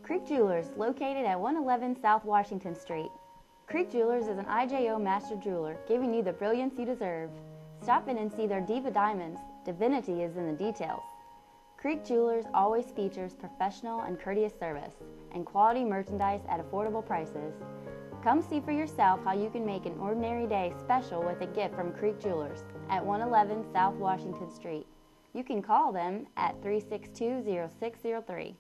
Creek Jewelers, located at 111 South Washington Street. Creek Jewelers is an IJO master jeweler, giving you the brilliance you deserve. Stop in and see their diva diamonds. Divinity is in the details. Creek Jewelers always features professional and courteous service and quality merchandise at affordable prices. Come see for yourself how you can make an ordinary day special with a gift from Creek Jewelers at 111 South Washington Street. You can call them at 362-0603.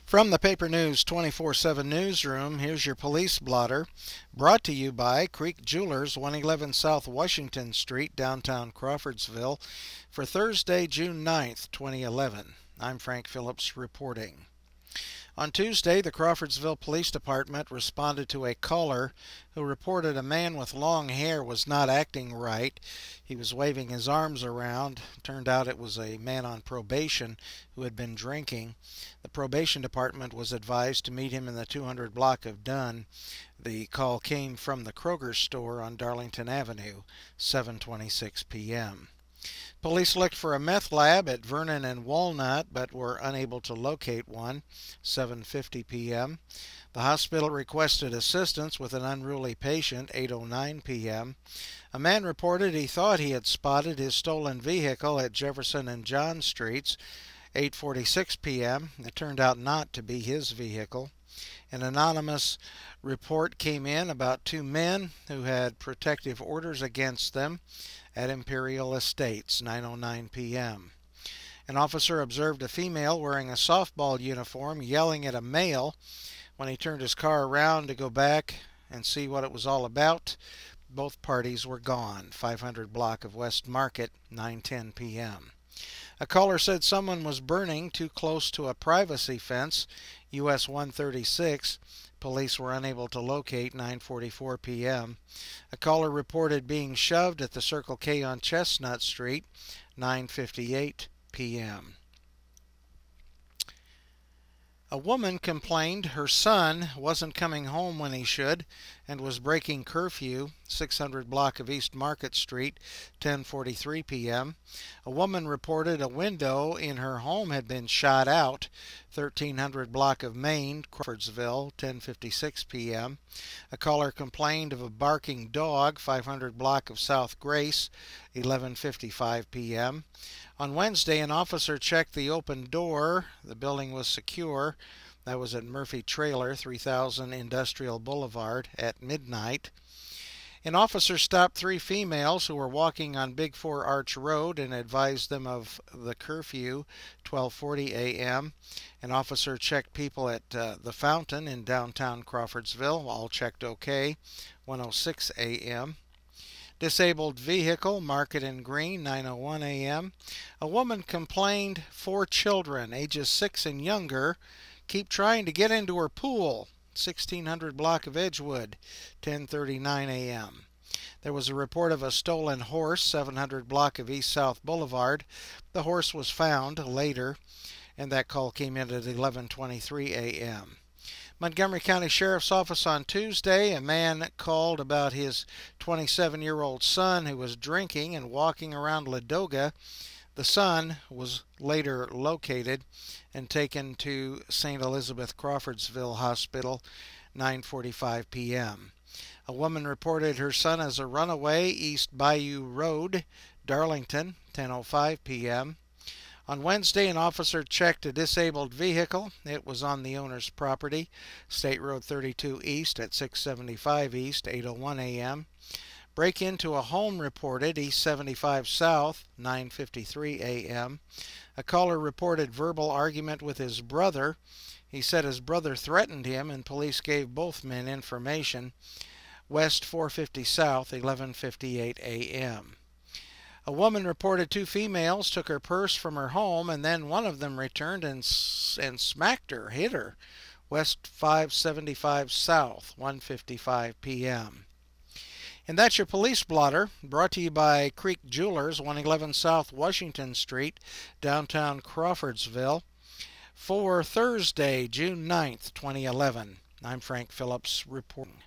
From the Paper News 24/7 newsroom, here's your police blotter, brought to you by Creek Jewelers, 111 South Washington Street, downtown Crawfordsville, for Thursday, June 9th, 2011. I'm Frank Phillips reporting. On Tuesday, the Crawfordsville Police Department responded to a caller who reported a man with long hair was not acting right. He was waving his arms around. Turned out it was a man on probation who had been drinking. The probation department was advised to meet him in the 200 block of Dunn. The call came from the Kroger store on Darlington Avenue, 7:26 p.m. Police looked for a meth lab at Vernon and Walnut, but were unable to locate one, 7:50 p.m. The hospital requested assistance with an unruly patient, 8:09 p.m. A man reported he thought he had spotted his stolen vehicle at Jefferson and John Streets, 8:46 p.m. It turned out not to be his vehicle. An anonymous report came in about two men who had protective orders against them at Imperial Estates, 9:09 p.m. An officer observed a female wearing a softball uniform yelling at a male. When he turned his car around to go back and see what it was all about, both parties were gone. 500 block of West Market, 9:10 p.m. A caller said someone was burning too close to a privacy fence, US 136. Police were unable to locate, 9:44 p.m. A caller reported being shoved at the Circle K on Chestnut Street, 9:58 p.m. A woman complained her son wasn't coming home when he should and was breaking curfew, 600 block of East Market Street, 10:43 p.m. A woman reported a window in her home had been shot out, 1300 block of Main, Crawfordsville, 10:56 p.m. A caller complained of a barking dog, 500 block of South Grace, 11:55 p.m. On Wednesday, an officer checked the open door. The building was secure. That was at Murphy Trailer, 3000 Industrial Boulevard, at midnight. An officer stopped three females who were walking on Big Four Arch Road and advised them of the curfew, 12:40 a.m. An officer checked people at the Fountain in downtown Crawfordsville. All checked okay, 1:06 a.m. Disabled vehicle, Market and Green, 9:01 a.m. A woman complained 4 children, ages 6 and younger, keep trying to get into her pool, 1600 block of Edgewood, 10:39 a.m. There was a report of a stolen horse, 700 block of East South Boulevard. The horse was found later, and that call came in at 11:23 a.m. Montgomery County Sheriff's Office on Tuesday, a man called about his 27-year-old son who was drinking and walking around Ladoga. The son was later located and taken to St. Elizabeth Crawfordsville Hospital, 9:45 p.m. A woman reported her son as a runaway, East Bayou Road, Darlington, 10:05 p.m. On Wednesday, an officer checked a disabled vehicle. It was on the owner's property, State Road 32 East at 675 East, 8:01 a.m. Break into a home reported, East 75 South, 9:53 a.m. A caller reported verbal argument with his brother. He said his brother threatened him, and police gave both men information. West 450 South, 11:58 a.m. A woman reported 2 females took her purse from her home, and then one of them returned and smacked her, hit her. West 575 South, 1:55 p.m. And that's your police blotter, brought to you by Creek Jewelers, 111 South Washington Street, downtown Crawfordsville, for Thursday, June 9th, 2011. I'm Frank Phillips reporting.